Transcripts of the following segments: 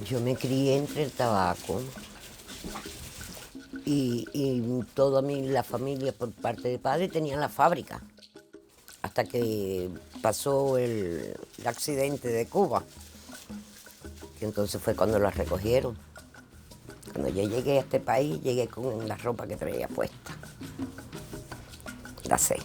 Yo me crié entre el tabaco y toda la familia por parte de padre tenían la fábrica, hasta que pasó el accidente de Cuba, que entonces fue cuando la recogieron. Cuando yo llegué a este país, llegué con la ropa que traía puesta. La sé.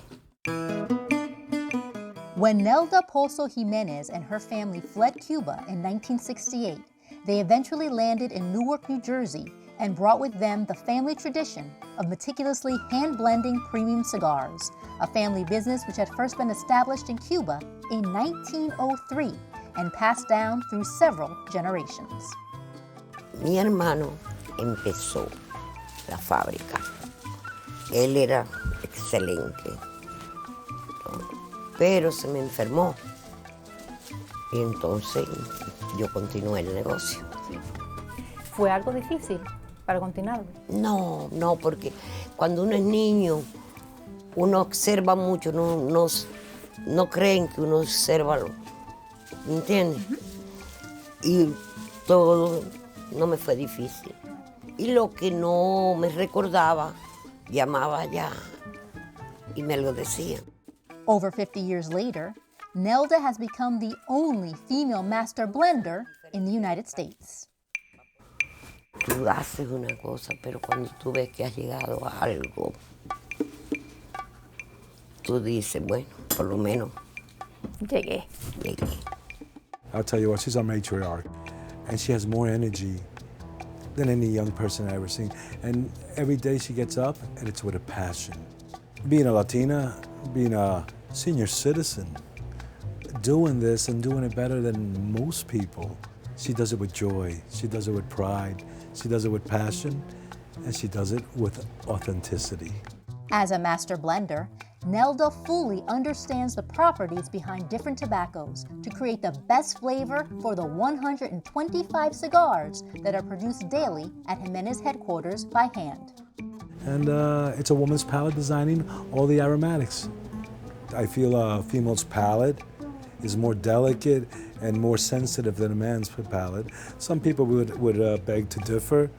When Nelda Pozo Jimenez and her family fled Cuba in 1968, they eventually landed in Newark, New Jersey, and brought with them the family tradition of meticulously hand-blending premium cigars, a family business which had first been established in Cuba in 1903 and passed down through several generations. Mi hermano empezó la fábrica. Él era excelente, pero se me enfermó. Y entonces yo continué el negocio. ¿Fue algo difícil para continuarlo? No, porque cuando uno es niño, uno observa mucho, no creen que uno observa, ¿me entiendes? Y todo no me fue difícil. Y lo que no me recordaba, llamaba allá y me lo decían. Over 50 years later, Nelda has become the only female master blender in the United States. Tú haces una cosa, pero cuando tú ves que has llegado a algo, tú dices, bueno, por lo menos Llegué. I'll tell you what, she's our matriarch, and she has more energy than any young person I've ever seen. And every day she gets up, and it's with a passion. Being a Latina, being a senior citizen, doing this and doing it better than most people. She does it with joy, she does it with pride, she does it with passion, and she does it with authenticity. As a master blender, Nelda fully understands the properties behind different tobaccos to create the best flavor for the 125 cigars that are produced daily at Jimenez headquarters by hand. And it's a woman's palate designing all the aromatics. I feel a female's palate is more delicate and more sensitive than a man's palate. Some people would beg to differ,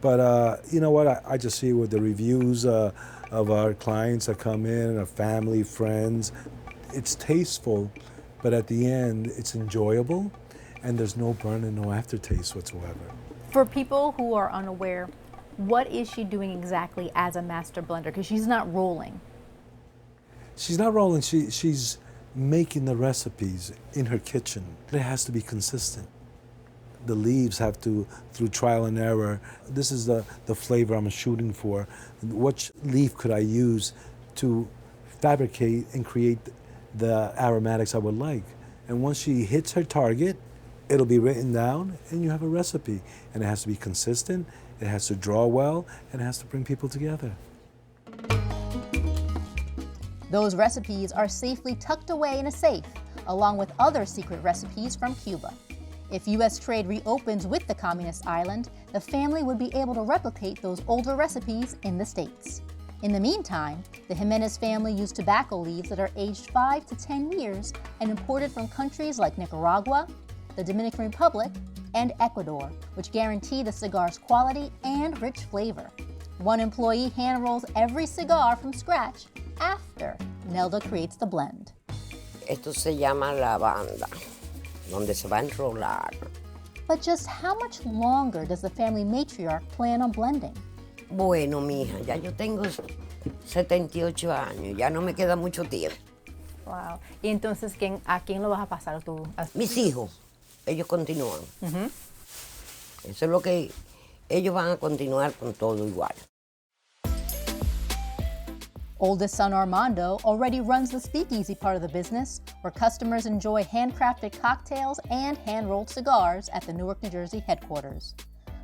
but you know what? I just see with the reviews of our clients that come in, our family, friends. It's tasteful, but at the end, it's enjoyable, and there's no burn and no aftertaste whatsoever. For people who are unaware, what is she doing exactly as a master blender? Because she's not rolling. She's not rolling, she's making the recipes in her kitchen. It has to be consistent. The leaves have to, through trial and error, this is the flavor I'm shooting for. What leaf could I use to fabricate and create the aromatics I would like? And once she hits her target, it'll be written down and you have a recipe. And it has to be consistent, it has to draw well, and it has to bring people together. Those recipes are safely tucked away in a safe, along with other secret recipes from Cuba. If U.S. trade reopens with the communist island, the family would be able to replicate those older recipes in the States. In the meantime, the Jimenez family used tobacco leaves that are aged 5 to 10 years and imported from countries like Nicaragua, the Dominican Republic, and Ecuador, which guarantee the cigar's quality and rich flavor. One employee hand rolls every cigar from scratch after Nelda creates the blend. Esto se llama la banda, donde se va a enrolar. But just how much longer does the family matriarch plan on blending? Bueno, mija, ya yo tengo 78 años, ya no me queda mucho tiempo. Wow. Y entonces, ¿a quién lo vas a pasar tú? Mis hijos, ellos continúan. Eso es lo que ellos van a continuar con todo igual. Oldest son Armando already runs the speakeasy part of the business, where customers enjoy handcrafted cocktails and hand-rolled cigars at the Newark, New Jersey headquarters.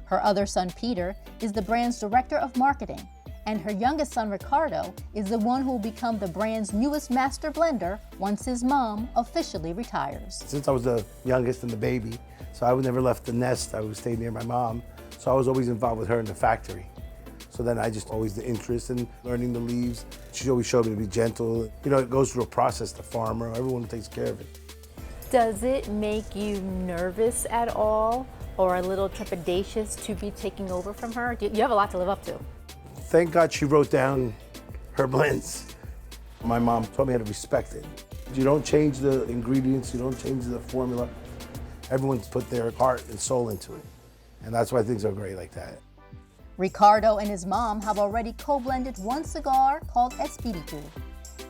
Her other son, Peter, is the brand's director of marketing, and her youngest son, Ricardo, is the one who will become the brand's newest master blender once his mom officially retires. Since I was the youngest and the baby, so I never left the nest. I would stay near my mom, so I was always involved with her in the factory. So then I just always the interest in learning the leaves. She always showed me to be gentle. You know, it goes through a process, the farmer, everyone takes care of it. Does it make you nervous at all or a little trepidatious to be taking over from her? You have a lot to live up to. Thank God she wrote down her blends. My mom taught me how to respect it. You don't change the ingredients, you don't change the formula. Everyone's put their heart and soul into it. And that's why things are great like that. Ricardo and his mom have already co-blended one cigar called Espiritu.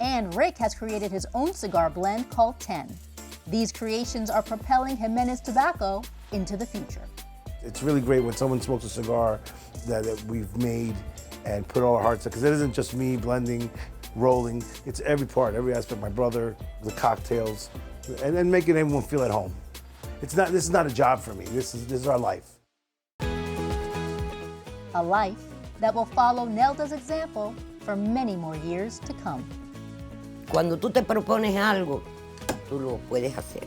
And Rick has created his own cigar blend called 10. These creations are propelling Jimenez Tobacco into the future. It's really great when someone smokes a cigar that we've made and put all our hearts in, because it isn't just me blending, rolling, it's every part, every aspect, my brother, the cocktails, and then making everyone feel at home. This is not a job for me, this is our life. A life that will follow Nelda's example for many more years to come. Cuando tú te propones algo, tú lo puedes hacer.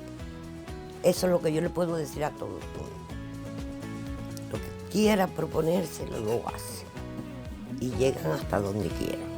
Eso es lo que yo le puedo decir a todo el mundo. Lo que quiera proponérselo, lo hace. Y llegan hasta donde quieran.